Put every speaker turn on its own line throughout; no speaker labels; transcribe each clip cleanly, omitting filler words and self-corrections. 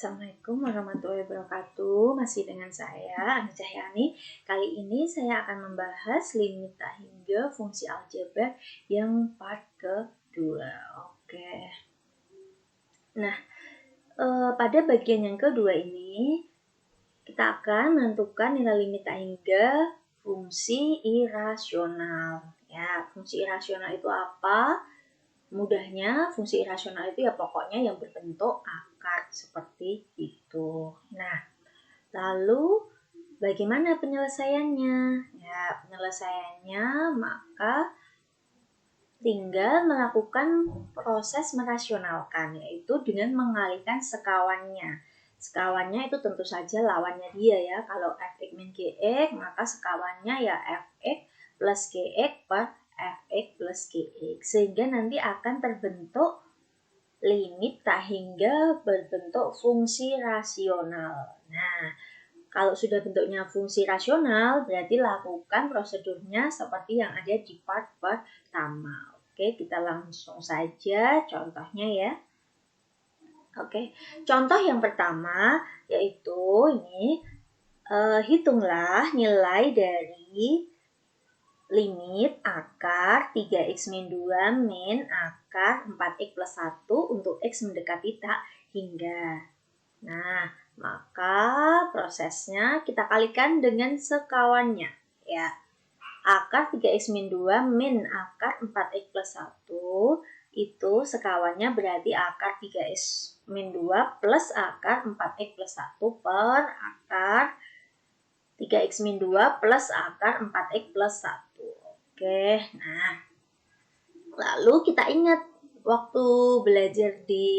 Assalamualaikum warahmatullahi wabarakatuh. Masih dengan saya, Ana Cahyani. Kali ini saya akan membahas limit tak hingga fungsi aljabar yang part kedua. Oke. Nah, pada bagian yang kedua ini, kita akan menentukan nilai limit tak hingga fungsi irasional. Ya, fungsi irasional itu apa? Mudahnya, fungsi irasional itu ya pokoknya yang berbentuk akar seperti itu. Nah, lalu bagaimana penyelesaiannya? Ya, penyelesaiannya maka tinggal melakukan proses merasionalkan, yaitu dengan mengalihkan sekawannya. Sekawannya itu tentu saja lawannya dia ya. Kalau fx min gx, maka sekawannya ya fx plus gx per fx plus gx. Sehingga nanti akan terbentuk limit tak hingga berbentuk fungsi rasional. Nah, kalau sudah bentuknya fungsi rasional, berarti lakukan prosedurnya seperti yang ada di part pertama. Oke, kita langsung saja contohnya ya. Oke, contoh yang pertama yaitu ini, hitunglah nilai dari limit akar 3x min 2 min akar 4x plus 1 untuk x mendekati tak hingga. Nah, maka prosesnya kita kalikan dengan sekawannya. Ya, akar 3x min 2 min akar 4x plus 1 itu sekawannya berarti akar 3x min 2 plus akar 4x plus 1 per akar 3x min 2 plus akar 4x plus 1. Oke, nah. Lalu kita ingat waktu belajar di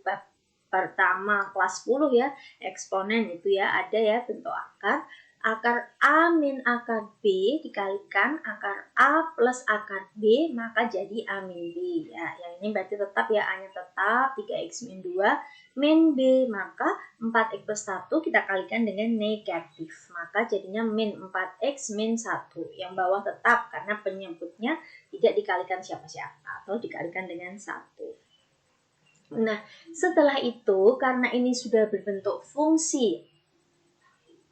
bab pertama kelas 10 ya, eksponen itu ya, ada ya bentuk akar. Akar A min akar B dikalikan akar A plus akar B, maka jadi A min B. Ya, yang ini berarti tetap ya, A-nya tetap 3x min 2 min B, maka 4x plus 1 kita kalikan dengan negatif. Maka jadinya min 4x min 1. Yang bawah tetap karena penyebutnya tidak dikalikan siapa-siapa atau dikalikan dengan 1. Nah, setelah itu karena ini sudah berbentuk fungsi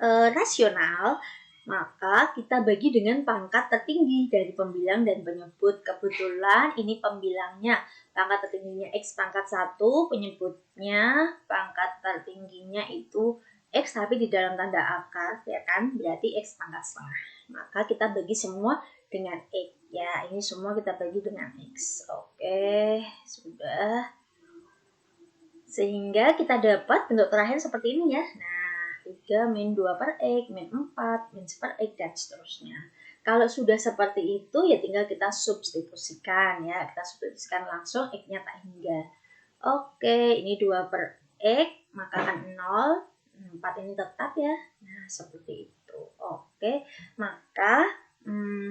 rasional, maka kita bagi dengan pangkat tertinggi dari pembilang dan penyebut. Kebetulan ini pembilangnya, pangkat tertingginya X pangkat 1, penyebutnya pangkat tertingginya itu X tapi di dalam tanda akar, ya kan, berarti X pangkat setengah. Maka kita bagi semua dengan X, ya, ini semua kita bagi dengan X. Oke, sudah. Sehingga kita dapat bentuk terakhir seperti ini ya. Nah, 3 min 2 per X, min 4, min 1 per X, dan seterusnya. Kalau sudah seperti itu, ya tinggal kita substitusikan ya. Kita substitusikan langsung X-nya tak hingga. Oke, ini 2 per X, maka akan 0. 4 ini tetap ya. Nah, seperti itu. Oke, maka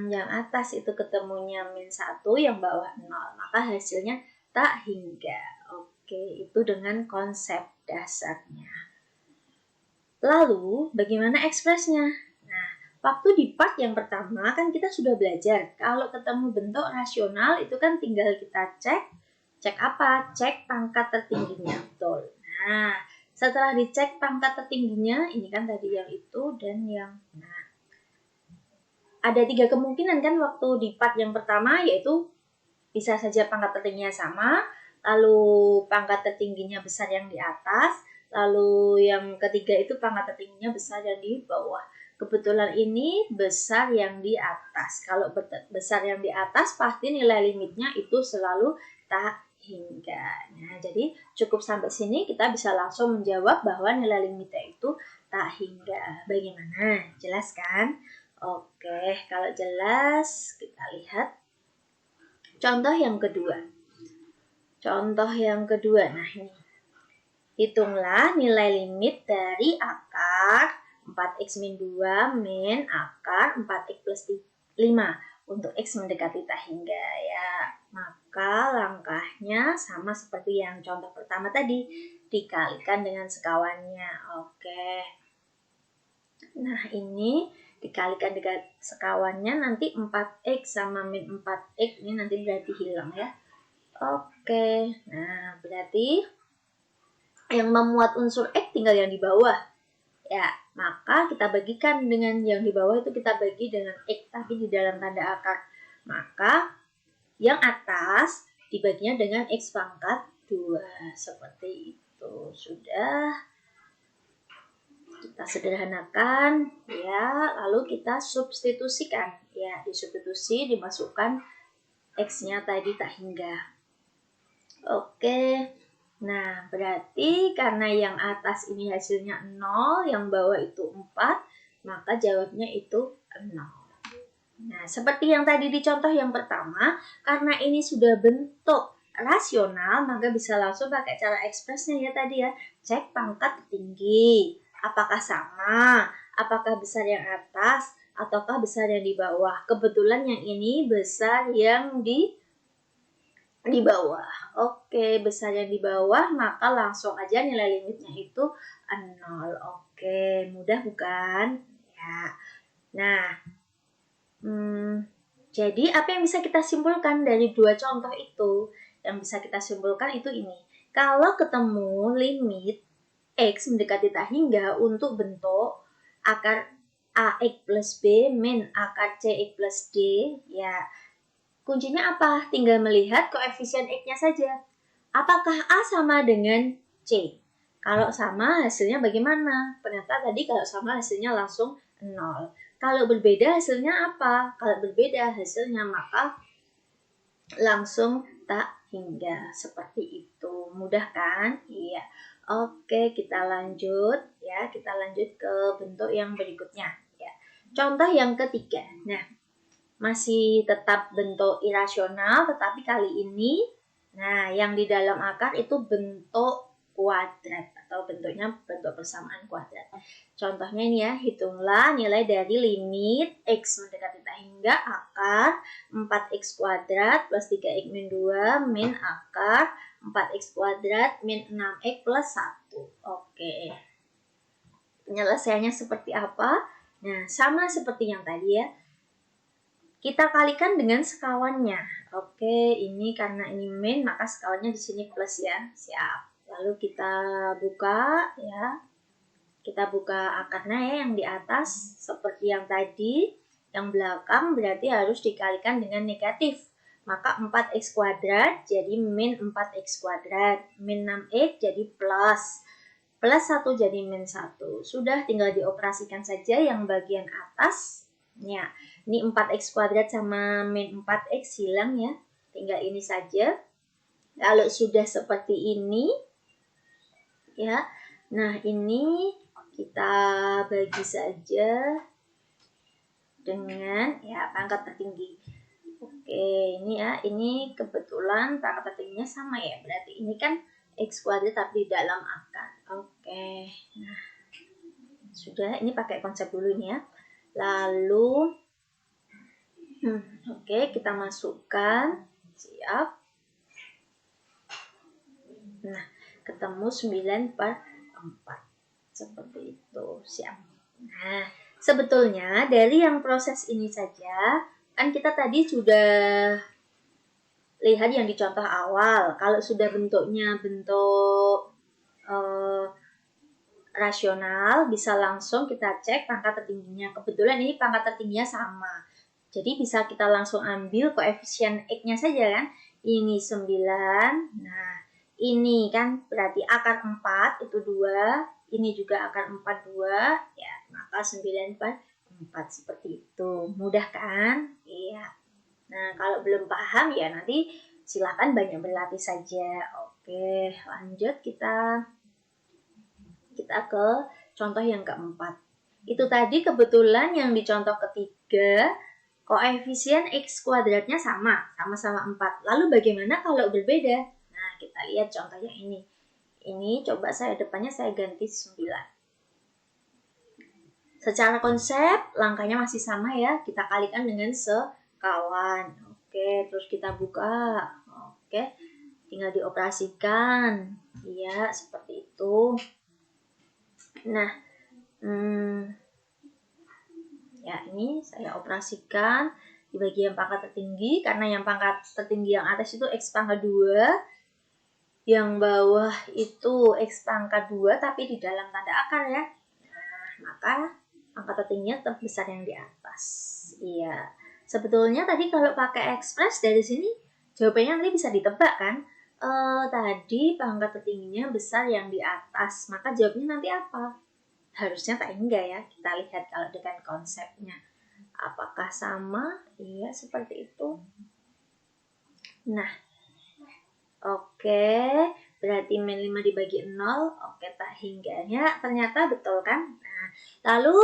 yang atas itu ketemunya min 1, yang bawah 0. Maka hasilnya tak hingga. Oke, itu dengan konsep dasarnya. Lalu, bagaimana ekspresnya? Nah, waktu di part yang pertama kan kita sudah belajar. Kalau ketemu bentuk rasional itu kan tinggal kita cek apa? Cek pangkat tertingginya. Betul. Nah, setelah dicek pangkat tertingginya, ini kan tadi yang itu dan yang ada 3 kemungkinan kan waktu di part yang pertama, yaitu bisa saja pangkat tertingginya sama, lalu pangkat tertingginya besar yang di atas, lalu yang ketiga itu pangkat tertingginya besar yang di bawah. Kebetulan ini besar yang di atas. Kalau besar yang di atas pasti nilai limitnya itu selalu tak hingga. Nah, jadi cukup sampai sini kita bisa langsung menjawab bahwa nilai limitnya itu tak hingga. Bagaimana? Jelas kan? Oke, kalau jelas kita lihat contoh yang kedua. Contoh yang kedua, nah ini. Hitunglah nilai limit dari akar 4x min 2 min akar 4x plus 5 untuk x mendekati tak hingga ya. Maka langkahnya sama seperti yang contoh pertama tadi, dikalikan dengan sekawannya. Oke. Nah, ini dikalikan dengan sekawannya, nanti 4x sama min 4x ini nanti berarti hilang ya. Oke, nah berarti yang memuat unsur X tinggal yang di bawah. Ya, maka kita bagikan dengan yang di bawah itu kita bagi dengan X tapi di dalam tanda akar. Maka yang atas dibaginya dengan X pangkat 2. Seperti itu. Sudah kita sederhanakan ya, lalu kita substitusikan. Ya, disubstitusi dimasukkan X-nya tadi tak hingga. Oke. Nah, berarti karena yang atas ini hasilnya 0, yang bawah itu 4, maka jawabnya itu 0. Nah, seperti yang tadi di contoh yang pertama, karena ini sudah bentuk rasional, maka bisa langsung pakai cara ekspresnya ya tadi ya. Cek pangkat tertinggi. Apakah sama? Apakah besar yang atas? Ataukah besar yang di bawah? Kebetulan yang ini besar yang di bawah. Oke, besar yang di bawah, maka langsung aja nilai limitnya itu 0. Oke, mudah bukan? Ya. Nah, jadi apa yang bisa kita simpulkan dari dua contoh itu? Yang bisa kita simpulkan itu ini. Kalau ketemu limit X mendekati tak hingga untuk bentuk akar AX plus B min akar CX plus D, ya kuncinya apa? Tinggal melihat koefisien X-nya saja. Apakah A sama dengan C? Kalau sama hasilnya bagaimana? Ternyata tadi kalau sama hasilnya langsung 0. Kalau berbeda hasilnya apa? Kalau berbeda hasilnya maka langsung tak hingga. Seperti itu. Mudah kan? Iya. Oke, kita lanjut ya. Kita lanjut ke bentuk yang berikutnya ya. Contoh yang ketiga. Nah, masih tetap bentuk irasional, tetapi kali ini, nah yang di dalam akar itu bentuk kuadrat atau bentuknya bentuk persamaan kuadrat. Contohnya ini ya, hitunglah nilai dari limit X mendekati tak hingga akar 4X kuadrat plus 3X min 2 min akar 4X kuadrat min 6X plus 1. Oke. Penyelesaiannya seperti apa? Nah, sama seperti yang tadi ya. Kita kalikan dengan sekawannya. Oke, ini karena ini min, maka sekawannya di sini plus ya. Siap. Lalu kita buka ya. Kita buka akarnya ya yang di atas seperti yang tadi. Yang belakang berarti harus dikalikan dengan negatif. Maka 4x kuadrat jadi min 4x kuadrat. Min 6x jadi plus. Plus 1 jadi min 1. Sudah tinggal dioperasikan saja yang bagian atas. Ya, ini 4x kuadrat sama min 4x hilang ya. Tinggal ini saja. Kalau sudah seperti ini, ya. Nah, ini kita bagi saja dengan ya pangkat tertinggi. Oke, ini ya. Ini kebetulan pangkat tertingginya sama ya. Berarti ini kan x kuadrat tapi di dalam akar. Oke. Nah, sudah. Ini pakai konsep dulu ini ya. Lalu oke, kita masukkan. Siap. Nah, ketemu 9/4. Seperti itu. Siap. Nah, sebetulnya dari yang proses ini saja, kan kita tadi sudah lihat yang di contoh awal. Kalau sudah bentuknya bentuk rasional, bisa langsung kita cek pangkat tertingginya. Kebetulan ini pangkat tertingginya sama. Jadi bisa kita langsung ambil koefisien X-nya saja kan. Ini 9. Nah, ini kan berarti akar 4 itu 2. Ini juga akar 4 2. Ya, maka 9/4 seperti itu. Mudah kan? Iya. Nah, kalau belum paham ya nanti silakan banyak berlatih saja. Oke, lanjut kita ke contoh yang keempat. Itu tadi kebetulan yang di contoh ketiga, koefisien X kuadratnya sama-sama 4. Lalu bagaimana kalau berbeda? Nah, kita lihat contoh yang ini. Ini coba depannya saya ganti 9. Secara konsep, langkahnya masih sama ya. Kita kalikan dengan sekawan. Oke, terus kita buka. Oke, tinggal dioperasikan. Iya, seperti itu. Nah, ya ini saya operasikan di bagian pangkat tertinggi, karena yang pangkat tertinggi yang atas itu X pangkat 2, Yang bawah itu X pangkat 2 tapi di dalam tanda akar ya. Nah, maka angka tertingginya tetap besar yang di atas. Iya. Sebetulnya tadi kalau pakai ekspres dari sini jawabannya nanti bisa ditebak kan? Tadi pangkat tertingginya besar yang di atas. Maka jawabnya nanti apa? Harusnya tak enggak ya. Kita lihat kalau dengan konsepnya. Apakah sama? Iya, seperti itu. Nah, oke. Berarti min 5 dibagi 0. Oke, tak hingganya ternyata betul kan? Nah, lalu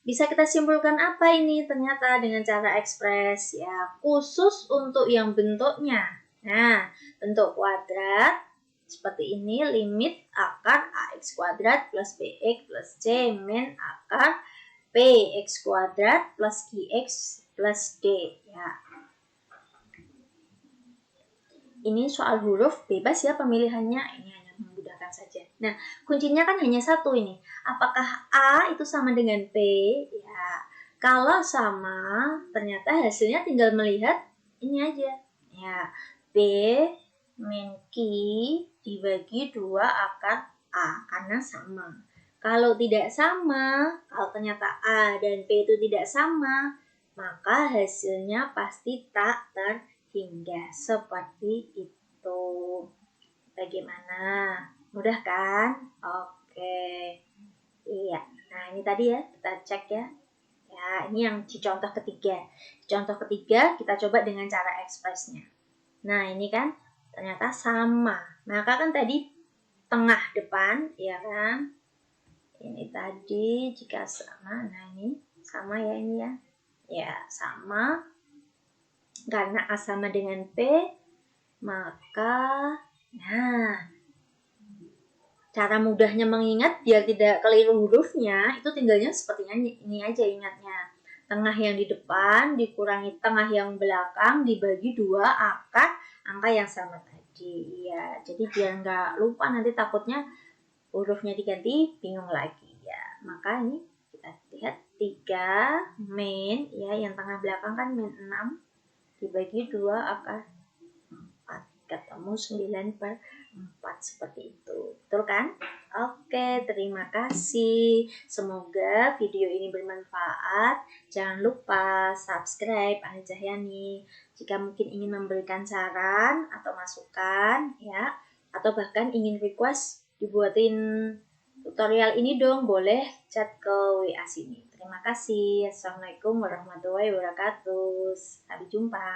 bisa kita simpulkan apa ini ternyata dengan cara ekspres ya khusus untuk yang bentuknya. Nah, bentuk kuadrat seperti ini limit akar ax kuadrat plus bx plus c min akar px kuadrat plus qx plus d ya. Ini soal huruf bebas ya pemilihannya, ini hanya memudahkan saja. Nah, kuncinya kan hanya satu ini. Apakah A itu sama dengan P? Ya, kalau sama, ternyata hasilnya tinggal melihat ini aja. Ya, B min Q dibagi 2 akar A, karena sama. Kalau tidak sama, kalau ternyata A dan P itu tidak sama, maka hasilnya pasti tak terhingga seperti itu. Bagaimana? Mudah kan? Oke. Iya. Nah, ini tadi ya, kita cek ya. Ya, ini yang di contoh ketiga. Contoh ketiga kita coba dengan cara ekspresnya. Nah, ini kan ternyata sama. Maka kan tadi tengah depan, ya kan? Ini tadi jika sama, nah ini sama ya ini ya. Ya, sama. Karena A sama dengan P, maka cara mudahnya mengingat biar tidak keliru hurufnya, itu tinggalnya sepertinya ini aja ingatnya. Tengah yang di depan dikurangi tengah yang belakang dibagi 2 akar angka yang sama tadi. Ya, jadi biar nggak lupa nanti takutnya hurufnya diganti bingung lagi ya. Maka ini kita lihat 3 min ya, yang tengah belakang kan min 6 dibagi 2 akar 4 ketemu 9/4 seperti itu. Betul kan? Oke, terima kasih. Semoga video ini bermanfaat. Jangan lupa subscribe Ani Cahyani. Jika mungkin ingin memberikan saran atau masukan ya, atau bahkan ingin request dibuatin tutorial ini dong, boleh chat ke WA sini. Terima kasih. Assalamualaikum warahmatullahi wabarakatuh. Sampai jumpa.